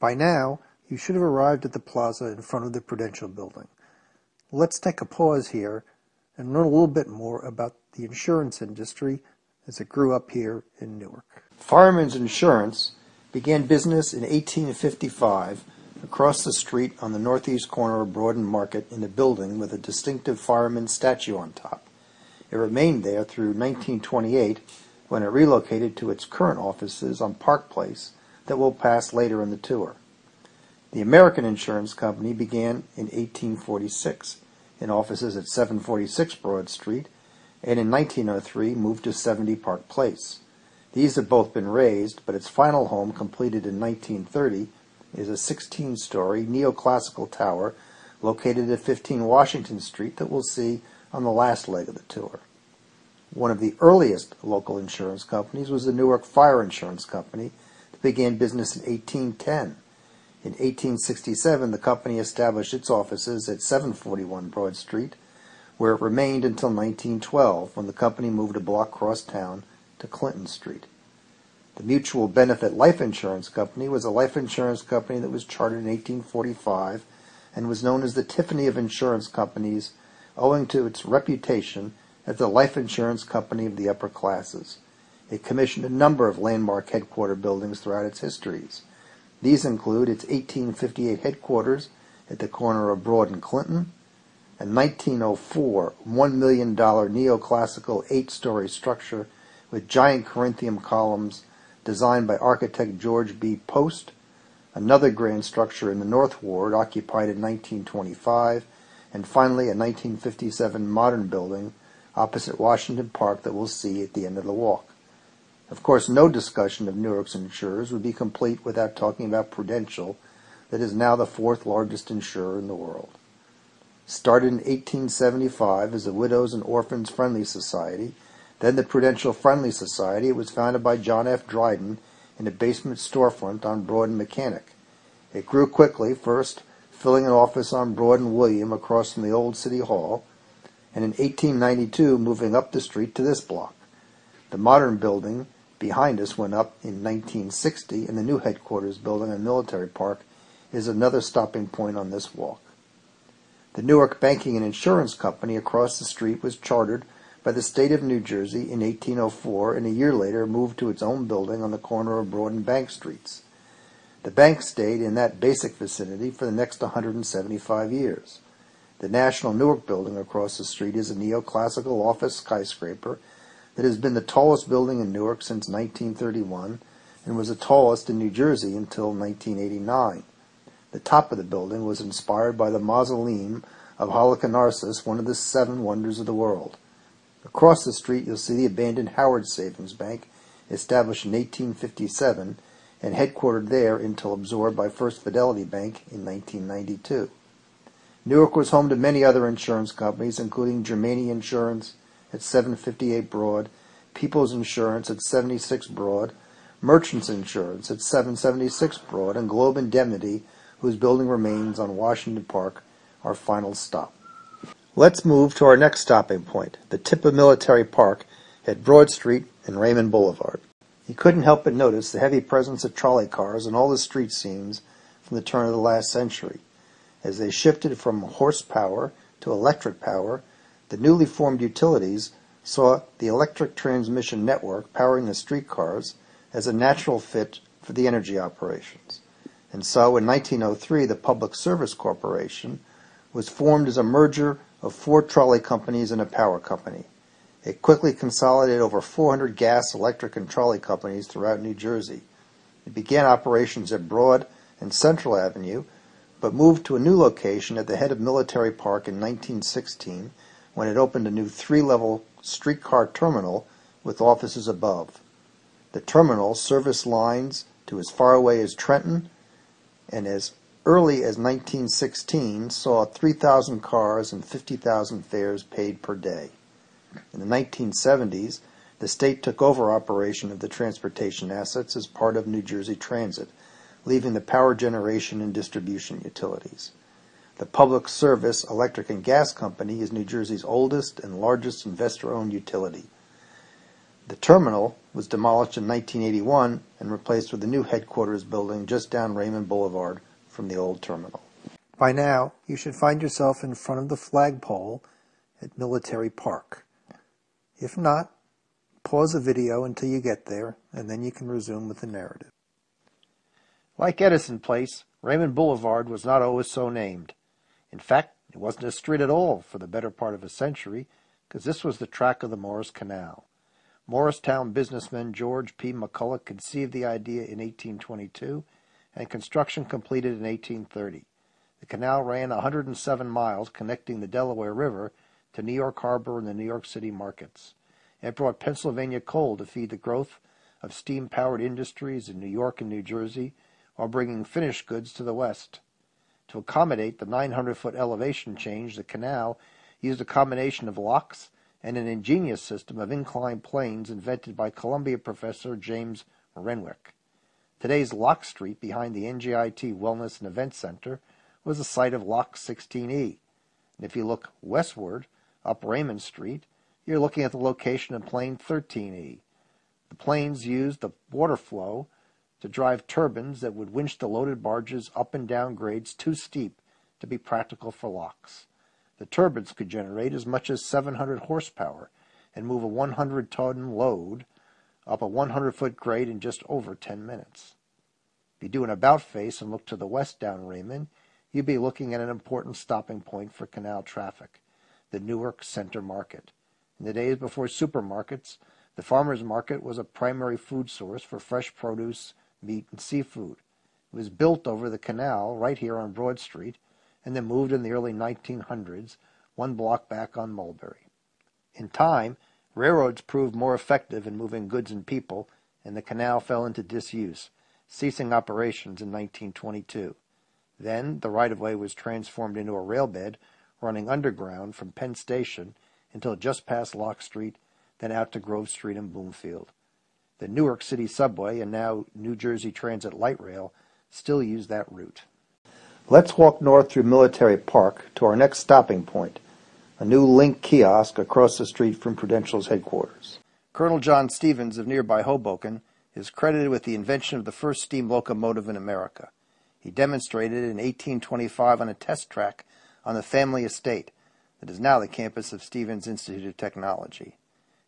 By now, you should have arrived at the plaza in front of the Prudential building. Let's take a pause here and learn a little bit more about the insurance industry as it grew up here in Newark. Fireman's Insurance began business in 1855 across the street on the northeast corner of Broad and Market in a building with a distinctive fireman's statue on top. It remained there through 1928 when it relocated to its current offices on Park Place that we'll pass later in the tour. The American Insurance Company began in 1846 in offices at 746 Broad Street and in 1903 moved to 70 Park Place. These have both been razed, but its final home, completed in 1930, is a 16-story neoclassical tower located at 15 Washington Street that we'll see on the last leg of the tour. One of the earliest local insurance companies was the Newark Fire Insurance Company that began business in 1810. In 1867, the company established its offices at 741 Broad Street, where it remained until 1912, when the company moved a block across town to Clinton Street. The Mutual Benefit Life Insurance Company was a life insurance company that was chartered in 1845 and was known as the Tiffany of insurance companies, owing to its reputation as the life insurance company of the upper classes. It commissioned a number of landmark headquarter buildings throughout its histories. These include its 1858 headquarters at the corner of Broad and Clinton, a 1904 $1 million neoclassical 8-story structure with giant Corinthian columns designed by architect George B. Post, another grand structure in the North Ward occupied in 1925, and finally a 1957 modern building opposite Washington Park that we'll see at the end of the walk. Of course, no discussion of Newark's insurers would be complete without talking about Prudential, that is now the fourth largest insurer in the world. Started in 1875 as a Widows and Orphans Friendly Society, then the Prudential Friendly Society, it was founded by John F. Dryden in a basement storefront on Broad and Mechanic. It grew quickly, first filling an office on Broad and William across from the old City Hall, and in 1892 moving up the street to this block. The modern building behind us went up in 1960, and the new headquarters building on Military Park is another stopping point on this walk. The Newark Banking and Insurance Company across the street was chartered by the state of New Jersey in 1804, and a year later moved to its own building on the corner of Broad and Bank Streets. The bank stayed in that basic vicinity for the next 175 years. The National Newark building across the street is a neoclassical office skyscraper that has been the tallest building in Newark since 1931 and was the tallest in New Jersey until 1989. The top of the building was inspired by the mausoleum of Halicarnassus, one of the 7 wonders of the world. Across the street you'll see the abandoned Howard Savings Bank, established in 1857 and headquartered there until absorbed by First Fidelity Bank in 1992. Newark was home to many other insurance companies, including Germania Insurance at 758 Broad, People's Insurance at 76 Broad, Merchants Insurance at 776 Broad, and Globe Indemnity, whose building remains on Washington Park, our final stop. Let's move to our next stopping point, the tip of Military Park at Broad Street and Raymond Boulevard. You couldn't help but notice the heavy presence of trolley cars on all the street scenes from the turn of the last century. As they shifted from horsepower to electric power, the newly formed utilities saw the electric transmission network powering the streetcars as a natural fit for the energy operations. And so in 1903, the Public Service Corporation was formed as a merger of 4 trolley companies and a power company. It quickly consolidated over 400 gas, electric, and trolley companies throughout New Jersey. It began operations at Broad and Central Avenue, but moved to a new location at the head of Military Park in 1916 when it opened a new 3-level streetcar terminal with offices above. The terminal serviced lines to as far away as Trenton, and as early as 1916 saw 3,000 cars and 50,000 fares paid per day. In the 1970s, the state took over operation of the transportation assets as part of New Jersey Transit, leaving the power generation and distribution utilities. The Public Service Electric and Gas Company is New Jersey's oldest and largest investor-owned utility. The terminal was demolished in 1981 and replaced with a new headquarters building just down Raymond Boulevard from the old terminal. By now, you should find yourself in front of the flagpole at Military Park. If not, pause the video until you get there, and then you can resume with the narrative. Like Edison Place, Raymond Boulevard was not always so named. In fact, it wasn't a street at all for the better part of a century, because this was the track of the Morris Canal. Morristown businessman George P. McCulloch conceived the idea in 1822, and construction completed in 1830. The canal ran 107 miles connecting the Delaware River to New York Harbor and the New York City markets. It brought Pennsylvania coal to feed the growth of steam-powered industries in New York and New Jersey, while bringing finished goods to the west. To accommodate the 900-foot elevation change, the canal used a combination of locks and an ingenious system of inclined planes invented by Columbia professor James Renwick. Today's Lock Street behind the NJIT Wellness and Event Center was the site of Lock 16E. And if you look westward, up Raymond Street, you're looking at the location of Plane 13E. The planes used the water flow to drive turbines that would winch the loaded barges up and down grades too steep to be practical for locks. The turbines could generate as much as 700 horsepower and move a 100-ton load up a 100-foot grade in just over 10 minutes. If you do an about-face and look to the west down Raymond, you'd be looking at an important stopping point for canal traffic, the Newark Center Market. In the days before supermarkets, the farmers' market was a primary food source for fresh produce, meat, and seafood. It was built over the canal right here on Broad Street, and then moved in the early 1900s, one block back on Mulberry. In time, railroads proved more effective in moving goods and people, and the canal fell into disuse, ceasing operations in 1922. Then, the right-of-way was transformed into a railbed running underground from Penn Station until just past Lock Street, then out to Grove Street in Bloomfield. The Newark City Subway, and now New Jersey Transit Light Rail, still use that route. Let's walk north through Military Park to our next stopping point, a new Link kiosk across the street from Prudential's headquarters. Colonel John Stevens of nearby Hoboken is credited with the invention of the first steam locomotive in America. He demonstrated it in 1825 on a test track on the family estate that is now the campus of Stevens Institute of Technology.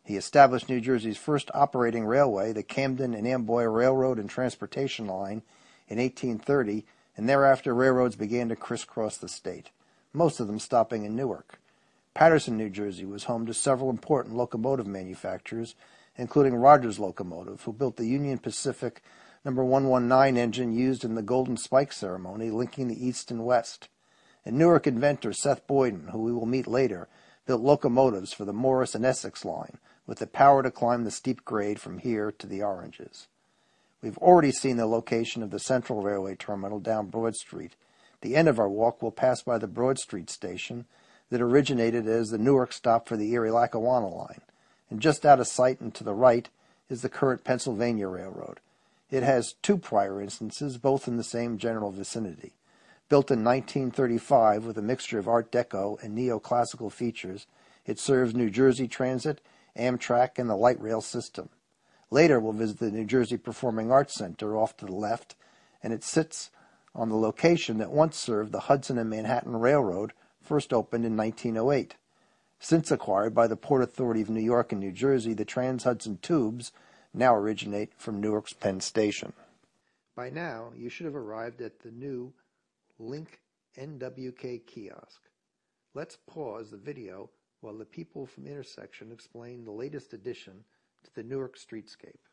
He established New Jersey's first operating railway, the Camden and Amboy Railroad and Transportation Line, in 1830, and thereafter railroads began to crisscross the state, most of them stopping in Newark. Paterson, New Jersey was home to several important locomotive manufacturers, including Rogers Locomotive, who built the Union Pacific No. 119 engine used in the Golden Spike ceremony linking the East and West. And Newark inventor Seth Boyden, who we will meet later, built locomotives for the Morris and Essex line, with the power to climb the steep grade from here to the Oranges. We've already seen the location of the Central Railway Terminal down Broad Street. The end of our walk will pass by the Broad Street station that originated as the Newark stop for the Erie-Lackawanna line. And just out of sight and to the right is the current Pennsylvania Railroad. It has two prior instances, both in the same general vicinity. Built in 1935 with a mixture of Art Deco and neoclassical features, it serves New Jersey Transit, Amtrak, and the light rail system. Later, we'll visit the New Jersey Performing Arts Center off to the left, and it sits on the location that once served the Hudson and Manhattan Railroad, first opened in 1908. Since acquired by the Port Authority of New York and New Jersey, the Trans-Hudson tubes now originate from Newark's Penn Station. By now, you should have arrived at the new Link NWK kiosk. Let's pause the video while the people from Intersection explain the latest addition to the Newark streetscape.